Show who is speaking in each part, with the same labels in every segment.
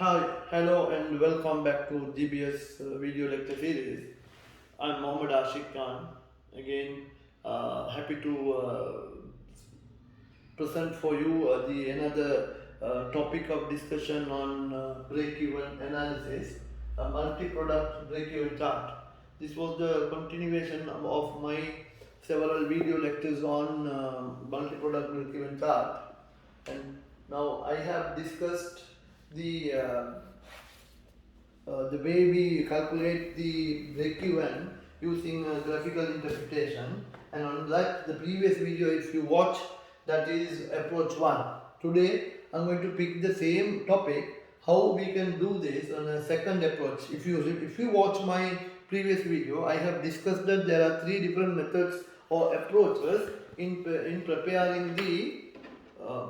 Speaker 1: Hi, hello, and welcome back to GBS video lecture series. I'm Mohammed Ashik Khan. Again, happy to present for you the another topic of discussion on break-even analysis, a multi-product break-even chart. This was the continuation of my several video lectures on multi-product break-even chart, and now I have discussed the way we calculate the break-even using graphical interpretation, and on that the previous video if you watch, that is approach 1. Today I'm going to pick the same topic, how we can do this on a second approach. If you watch my previous video, I have discussed that there are three different methods or approaches in preparing the uh,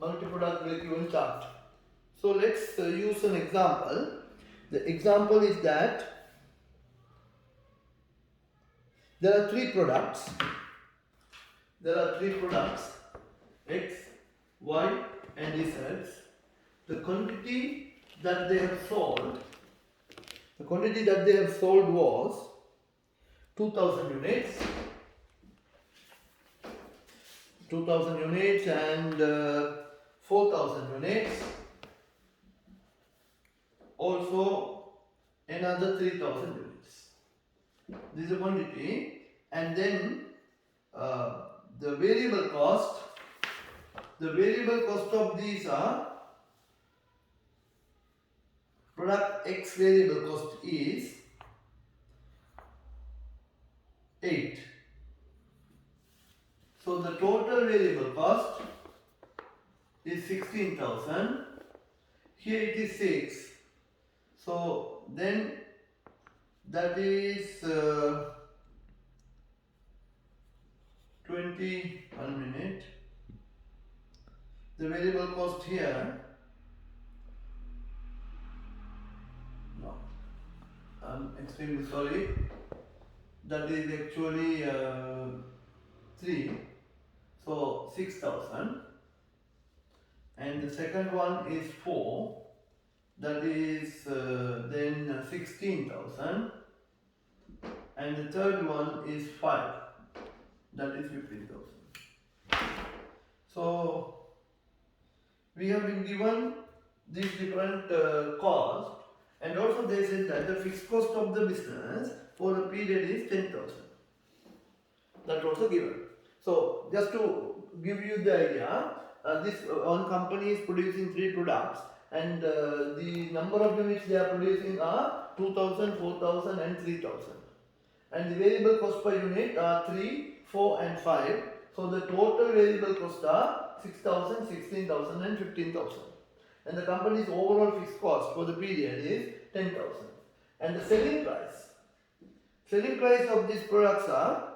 Speaker 1: multi-product break-even chart. So let's use an example. The example is that there are three products. X, Y, and Z. The quantity that they have sold, was 2000 units. 2000 units and 4000 units. Also another 3000 units. This is a quantity, and then the variable cost of these are, product X variable cost is 8. So the total variable cost is 16,000. Here it is 6. So then that is 1 minute. The variable cost here, no, I'm extremely sorry, that is actually 3. So 6,000. And the second one is 4. That is then 16,000, and the third one is 5, that is 15,000. So we have been given these different costs, and also they said that the fixed cost of the business for a period is 10,000. That's also given. So just to give you the idea, this one company is producing 3 products, and the number of units they are producing are 2000, 4000 and 3000, and the variable cost per unit are 3, 4 and 5. So the total variable cost are 6000, 16,000 and 15,000, and the company's overall fixed cost for the period is 10,000. And the selling price of these products are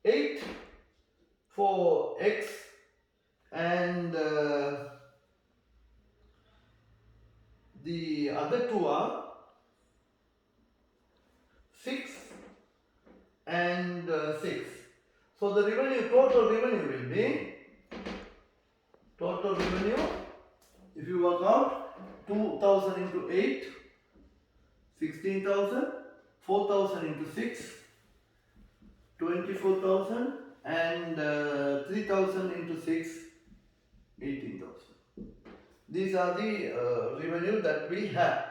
Speaker 1: 8 for X, and the other two are 6 and 6. So the total revenue, if you work out, 2000 into 8, 16,000, 4000 into 6, 24,000, and 3000 into 6, 18,000. These are the revenue that we have.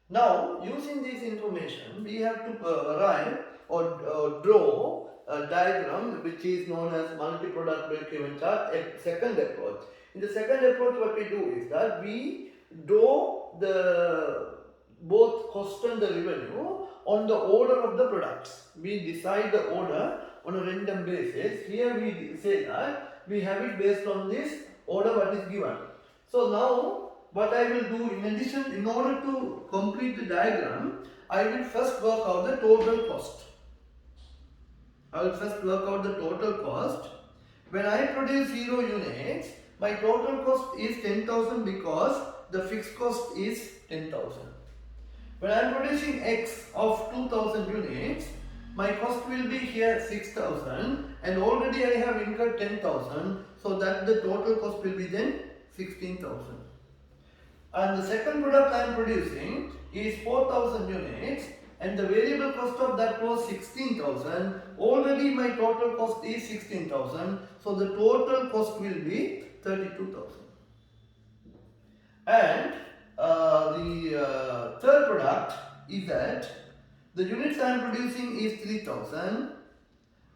Speaker 1: Now, using this information, we have to arrive or draw a diagram which is known as multi-product break-even chart, a second approach. In the second approach, what we do is that we draw the both cost and the revenue on the order of the products. We decide the order on a random basis. Here we say that we have it based on this order what is given. So now what I will do, in addition, in order to complete the diagram, I will first work out the total cost. When I produce 0 units, my total cost is 10,000 because the fixed cost is 10,000. When I am producing X of 2000 units, my cost will be here 6,000 and already I have incurred 10,000, so that the total cost will be then 16,000. And the second product I am producing is 4,000 units and the variable cost of that was 16,000. Already my total cost is 16,000, so the total cost will be 32,000. And the third product is that the units I am producing is 3,000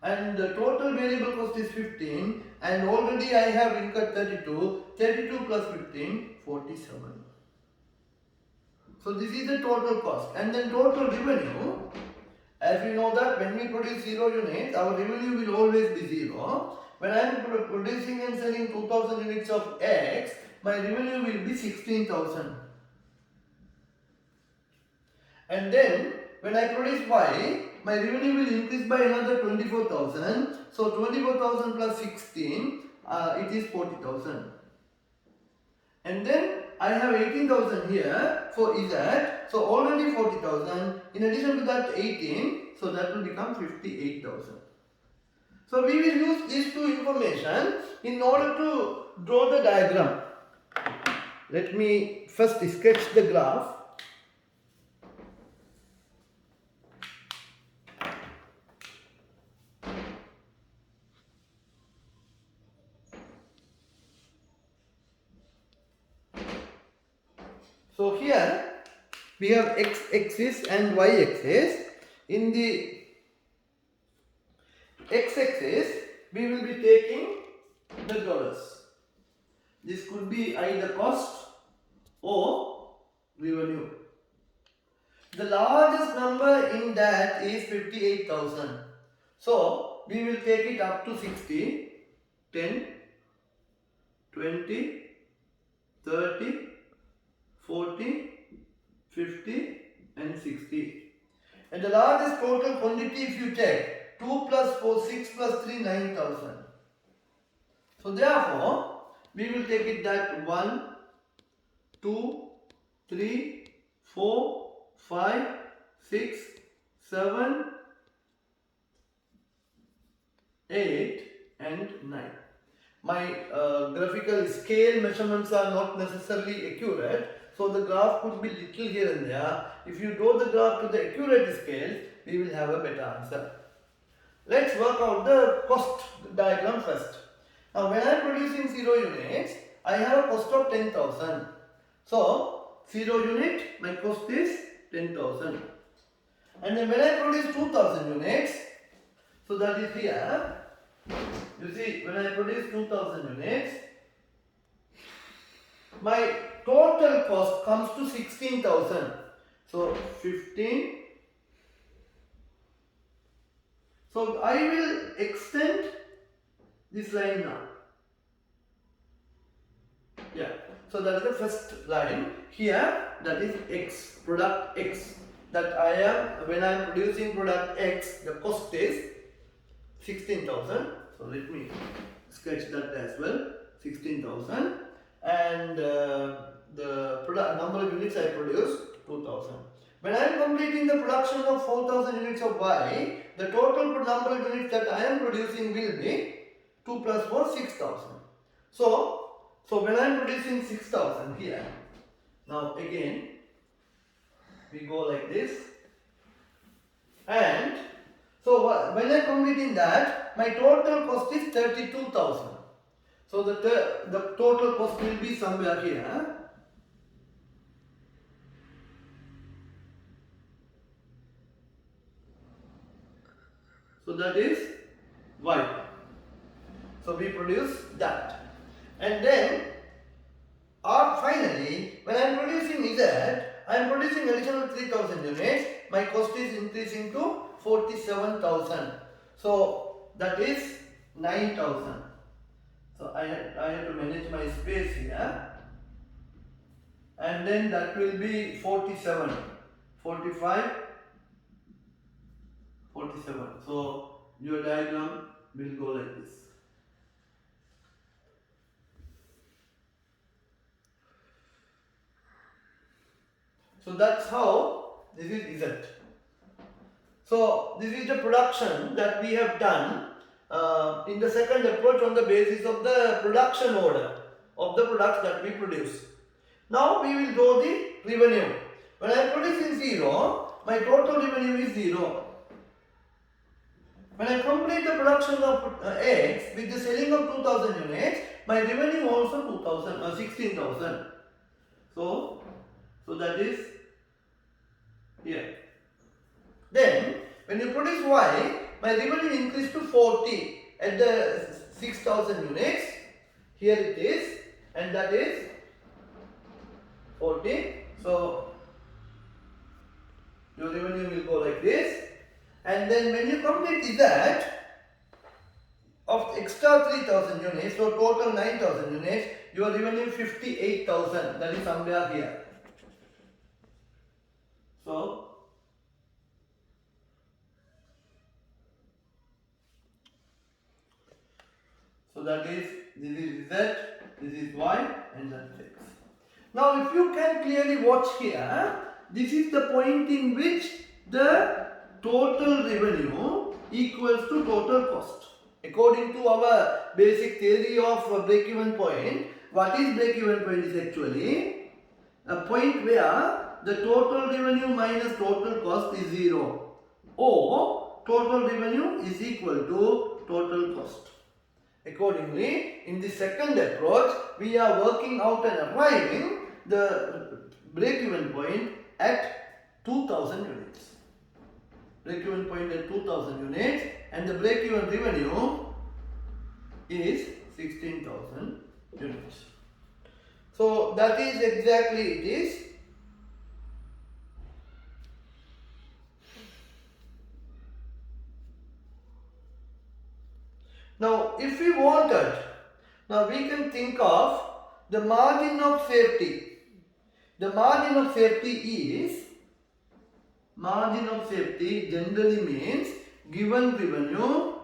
Speaker 1: and the total variable cost is 15 and already I have incurred 32. 32 plus 15, 47. So this is the total cost. And then total revenue, as we know that when we produce 0 units, our revenue will always be 0. When I am producing and selling 2,000 units of X, my revenue will be 16,000. And then when I produce Y, my revenue will increase by another 24,000. So 24,000 plus 16, it is 40,000. And then I have 18,000 here for Z, so already 40,000. In addition to that 18, so that will become 58,000. So we will use these two information in order to draw the diagram. Let me first sketch the graph. So here we have x-axis and y-axis. In the x-axis we will be taking the dollars. This could be either cost or revenue. The largest number in that is 58,000. So we will take it up to 60, 10, 20, 30, 40, 50 and 60. And the largest total quantity if you take 2 plus 4, 6 plus 3, 9,000. So therefore, we will take it that 1, 2, 3, 4, 5, 6, 7, 8 and 9. My graphical scale measurements are not necessarily accurate. So the graph could be little here and there. If you draw the graph to the accurate scale, we will have a better answer. Let's work out the cost diagram first. Now when I am producing 0 units, I have a cost of 10,000. So 0 unit, my cost is 10,000. And then when I produce 2,000 units, so that is here. You see, when I produce 2,000 units, my total cost comes to 16,000. So 15. So I will extend this line now. Yeah. So that is the first line. Here that is X, product X. That I am, when I am producing product X, the cost is 16,000. So let me sketch that as well. 16,000. And the product number of units I produce 2,000. When I am completing the production of 4,000 units of Y, the total number of units that I am producing will be 2 plus 4, 6,000. So when I am producing 6,000 here, now again we go like this, and so when I am completing that, my total cost is 32,000. So the total cost will be somewhere here. So that is Y. So we produce that. And then finally, when I am producing Z, I am producing additional 3,000 units. My cost is increasing to 47,000. So that is 9,000. So I have to manage my space here. And then that will be 47, 45, 47. So your diagram will go like this. So that's how this is Z. So this is the production that we have done in the second approach on the basis of the production order of the products that we produce. Now we will do the revenue. When I am producing 0, my total revenue is 0. When I complete the production of X with the selling of 2000 units, my revenue also 16,000. So that is here. Then when you produce Y, my revenue increased to 40 at the 6,000 units. Here it is, and that is 40. So your revenue will go like this. And then when you complete that of extra 3,000 units, so total 9,000 units, your revenue 58,000. That is somewhere here. So that is, this is Z, this is Y, and that is X. Now if you can clearly watch here, this is the point in which the total revenue equals to total cost. According to our basic theory of break-even point, what is break-even point is actually a point where the total revenue minus total cost is 0, or total revenue is equal to total cost. Accordingly, in the second approach, we are working out and arriving the break-even point at 2000 units. Break-even point at 2000 units, and the break-even revenue is 16,000 units. So that is exactly it is. Now if we wanted, now we can think of the margin of safety. The margin of safety generally means given revenue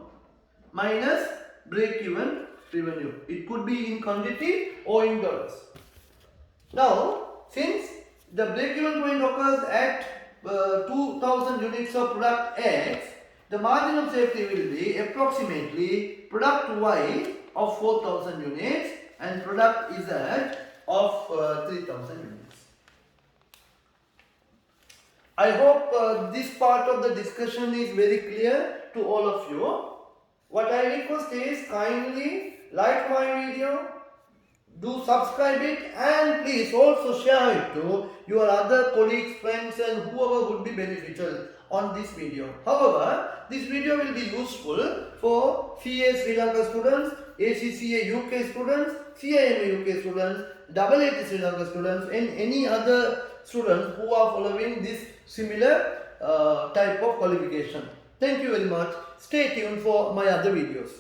Speaker 1: minus break-even revenue. It could be in quantity or in dollars. Now, since the break-even point occurs at 2000 units of product X, the margin of safety will be approximately product Y of 4000 units and product Z of 3000 units. I hope this part of the discussion is very clear to all of you. What I request is kindly like my video, do subscribe it, and please also share it to your other colleagues, friends, and whoever would be beneficial on this video. However, this video will be useful for CA Sri Lanka students, ACCA UK students, CIMA UK students, AAT Sri Lanka students, and any other students who are following this similar type of qualification. Thank you very much. Stay tuned for my other videos.